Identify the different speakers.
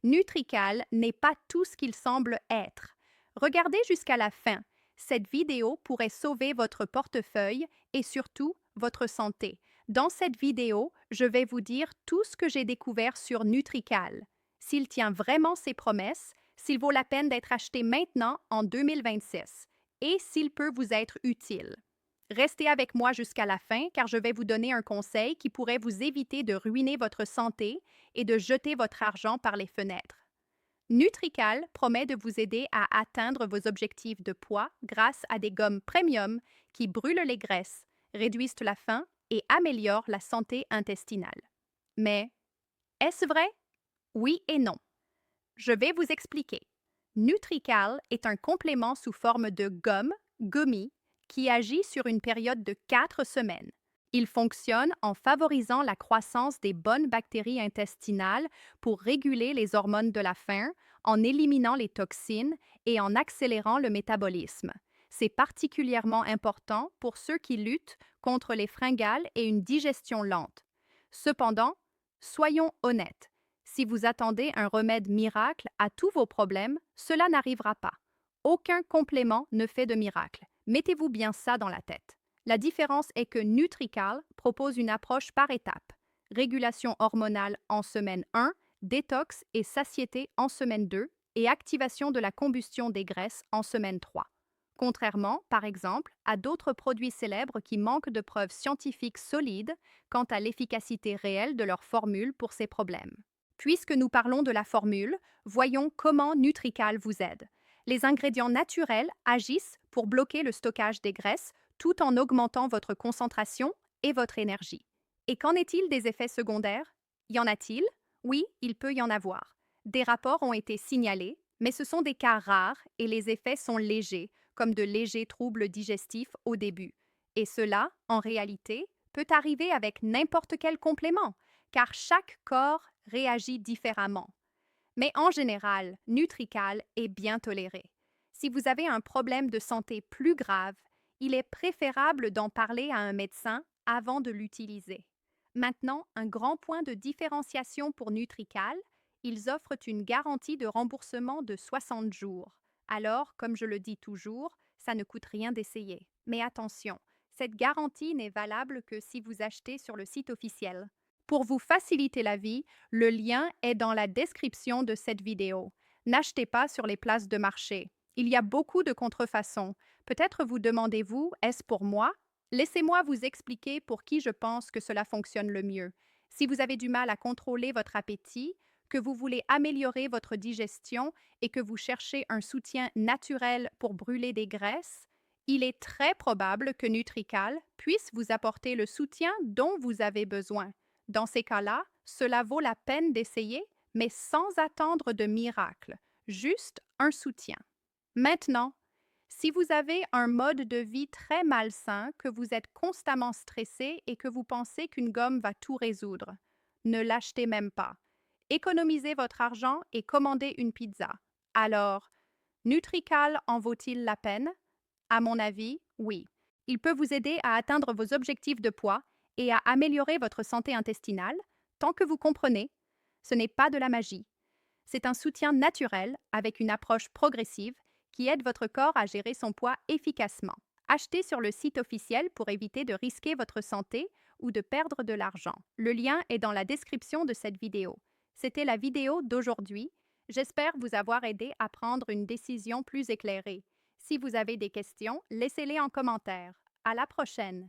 Speaker 1: Nutrical n'est pas tout ce qu'il semble être. Regardez jusqu'à la fin. Cette vidéo pourrait sauver votre portefeuille et surtout votre santé. Dans cette vidéo, je vais vous dire tout ce que j'ai découvert sur Nutrical. S'il tient vraiment ses promesses, s'il vaut la peine d'être acheté maintenant en 2026 et s'il peut vous être utile. Restez avec moi jusqu'à la fin car je vais vous donner un conseil qui pourrait vous éviter de ruiner votre santé et de jeter votre argent par les fenêtres. Nutrical promet de vous aider à atteindre vos objectifs de poids grâce à des gommes premium qui brûlent les graisses, réduisent la faim et améliorent la santé intestinale. Mais est-ce vrai? Oui et non. Je vais vous expliquer. Nutrical est un complément sous forme de gomme, gummy, qui agit sur une période de 4 semaines. Il fonctionne en favorisant la croissance des bonnes bactéries intestinales pour réguler les hormones de la faim, en éliminant les toxines et en accélérant le métabolisme. C'est particulièrement important pour ceux qui luttent contre les fringales et une digestion lente. Cependant, soyons honnêtes, si vous attendez un remède miracle à tous vos problèmes, cela n'arrivera pas. Aucun complément ne fait de miracle. Mettez-vous bien ça dans la tête. La différence est que Nutrical propose une approche par étapes. Régulation hormonale en semaine 1, détox et satiété en semaine 2 et activation de la combustion des graisses en semaine 3. Contrairement, par exemple, à d'autres produits célèbres qui manquent de preuves scientifiques solides quant à l'efficacité réelle de leur formule pour ces problèmes. Puisque nous parlons de la formule, voyons comment Nutrical vous aide. Les ingrédients naturels agissent pour bloquer le stockage des graisses tout en augmentant votre concentration et votre énergie. Et qu'en est-il des effets secondaires? Y en a-t-il? Oui, il peut y en avoir. Des rapports ont été signalés, mais ce sont des cas rares et les effets sont légers, comme de légers troubles digestifs au début. Et cela, en réalité, peut arriver avec n'importe quel complément, car chaque corps réagit différemment. Mais en général, Nutrical est bien toléré. Si vous avez un problème de santé plus grave, il est préférable d'en parler à un médecin avant de l'utiliser. Maintenant, un grand point de différenciation pour Nutrical, ils offrent une garantie de remboursement de 60 jours. Alors, comme je le dis toujours, ça ne coûte rien d'essayer. Mais attention, cette garantie n'est valable que si vous achetez sur le site officiel. Pour vous faciliter la vie, le lien est dans la description de cette vidéo. N'achetez pas sur les places de marché. Il y a beaucoup de contrefaçons. Peut-être vous demandez-vous, est-ce pour moi? Laissez-moi vous expliquer pour qui je pense que cela fonctionne le mieux. Si vous avez du mal à contrôler votre appétit, que vous voulez améliorer votre digestion et que vous cherchez un soutien naturel pour brûler des graisses, il est très probable que Nutrical puisse vous apporter le soutien dont vous avez besoin. Dans ces cas-là, cela vaut la peine d'essayer, mais sans attendre de miracle, juste un soutien. Maintenant, si vous avez un mode de vie très malsain, que vous êtes constamment stressé et que vous pensez qu'une gomme va tout résoudre, ne l'achetez même pas. Économisez votre argent et commandez une pizza. Alors, Nutrical en vaut-il la peine? À mon avis, oui. Il peut vous aider à atteindre vos objectifs de poids et à améliorer votre santé intestinale, tant que vous comprenez, ce n'est pas de la magie. C'est un soutien naturel avec une approche progressive qui aide votre corps à gérer son poids efficacement. Achetez sur le site officiel pour éviter de risquer votre santé ou de perdre de l'argent. Le lien est dans la description de cette vidéo. C'était la vidéo d'aujourd'hui. J'espère vous avoir aidé à prendre une décision plus éclairée. Si vous avez des questions, laissez-les en commentaire. À la prochaine!